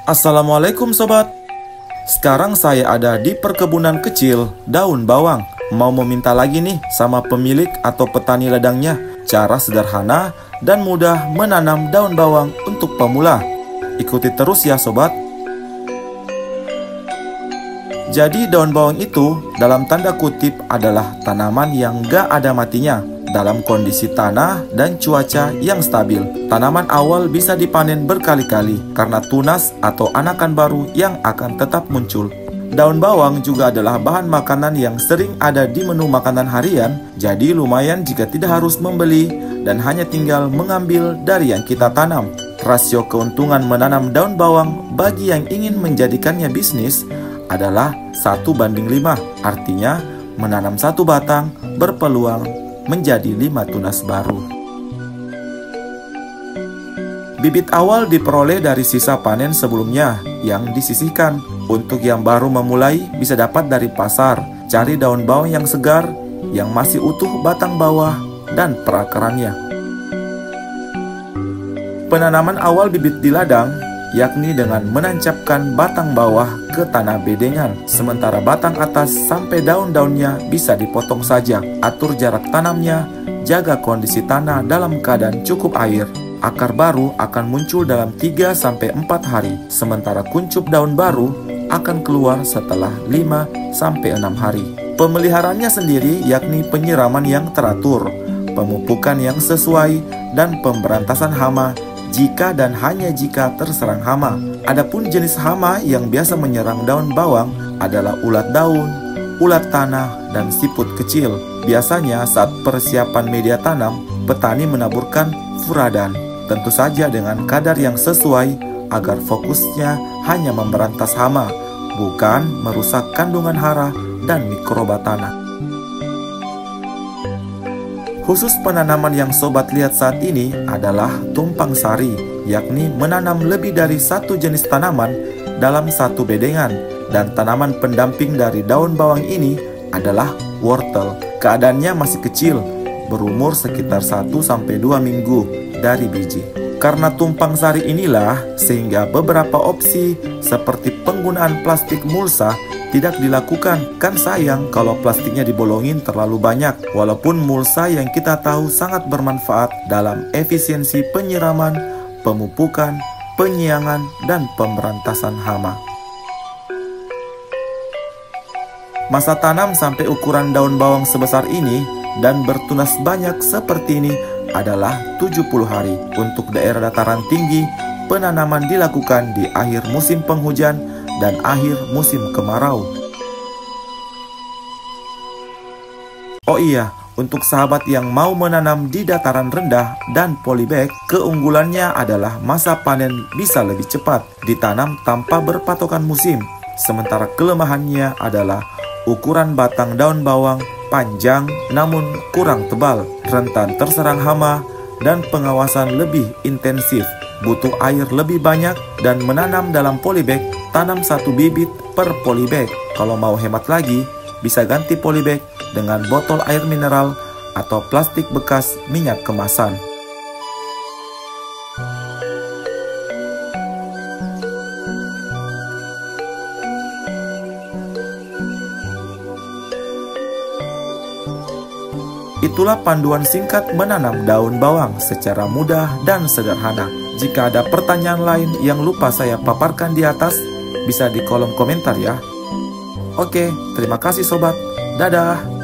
Assalamualaikum sobat. Sekarang saya ada di perkebunan kecil daun bawang. Mau meminta lagi nih sama pemilik atau petani ladangnya cara sederhana dan mudah menanam daun bawang untuk pemula. Ikuti terus ya sobat. Jadi daun bawang itu dalam tanda kutip adalah tanaman yang gak ada matinya. Dalam kondisi tanah dan cuaca yang stabil, tanaman awal bisa dipanen berkali-kali karena tunas atau anakan baru yang akan tetap muncul. Daun bawang juga adalah bahan makanan yang sering ada di menu makanan harian, jadi lumayan jika tidak harus membeli dan hanya tinggal mengambil dari yang kita tanam. Rasio keuntungan menanam daun bawang bagi yang ingin menjadikannya bisnis adalah 1:5, artinya menanam 1 batang berpeluang menjadi 5 tunas baru. Bibit awal diperoleh dari sisa panen sebelumnya yang disisihkan. Untuk yang baru memulai bisa dapat dari pasar. Cari daun bawang yang segar, yang masih utuh batang bawah dan perakarannya. Penanaman awal bibit di ladang yakni dengan menancapkan batang bawah ke tanah bedengan, sementara batang atas sampai daun-daunnya bisa dipotong saja. Atur jarak tanamnya, jaga kondisi tanah dalam keadaan cukup air. Akar baru akan muncul dalam 3-4 hari, sementara kuncup daun baru akan keluar setelah 5-6 hari. Pemeliharaannya sendiri yakni penyiraman yang teratur, pemupukan yang sesuai, dan pemberantasan hama jika dan hanya jika terserang hama. Adapun jenis hama yang biasa menyerang daun bawang adalah ulat daun, ulat tanah, dan siput kecil. Biasanya saat persiapan media tanam, petani menaburkan furadan, tentu saja dengan kadar yang sesuai agar fokusnya hanya memberantas hama, bukan merusak kandungan hara dan mikroba tanah. Khusus penanaman yang sobat lihat saat ini adalah tumpang sari, yakni menanam lebih dari 1 jenis tanaman dalam 1 bedengan. Dan tanaman pendamping dari daun bawang ini adalah wortel. Keadaannya masih kecil, berumur sekitar 1-2 minggu dari biji. Karena tumpang sari inilah sehingga beberapa opsi seperti penggunaan plastik mulsa tidak dilakukan. Kan sayang kalau plastiknya dibolongin terlalu banyak. Walaupun mulsa yang kita tahu sangat bermanfaat dalam efisiensi penyiraman, pemupukan, penyiangan, dan pemberantasan hama. Masa tanam sampai ukuran daun bawang sebesar ini dan bertunas banyak seperti ini adalah 70 hari. Untuk daerah dataran tinggi, penanaman dilakukan di akhir musim penghujan dan akhir musim kemarau. Oh iya, untuk sahabat yang mau menanam di dataran rendah dan polybag, keunggulannya adalah masa panen bisa lebih cepat, ditanam tanpa berpatokan musim. Sementara kelemahannya adalah ukuran batang daun bawang panjang namun kurang tebal, rentan terserang hama, dan pengawasan lebih intensif. Butuh air lebih banyak dan menanam dalam polybag, tanam 1 bibit per polybag. Kalau mau hemat lagi, bisa ganti polybag dengan botol air mineral atau plastik bekas minyak kemasan. Itulah panduan singkat menanam daun bawang secara mudah dan sederhana. Jika ada pertanyaan lain yang lupa saya paparkan di atas, bisa di kolom komentar ya. Oke, terima kasih sobat. Dadah.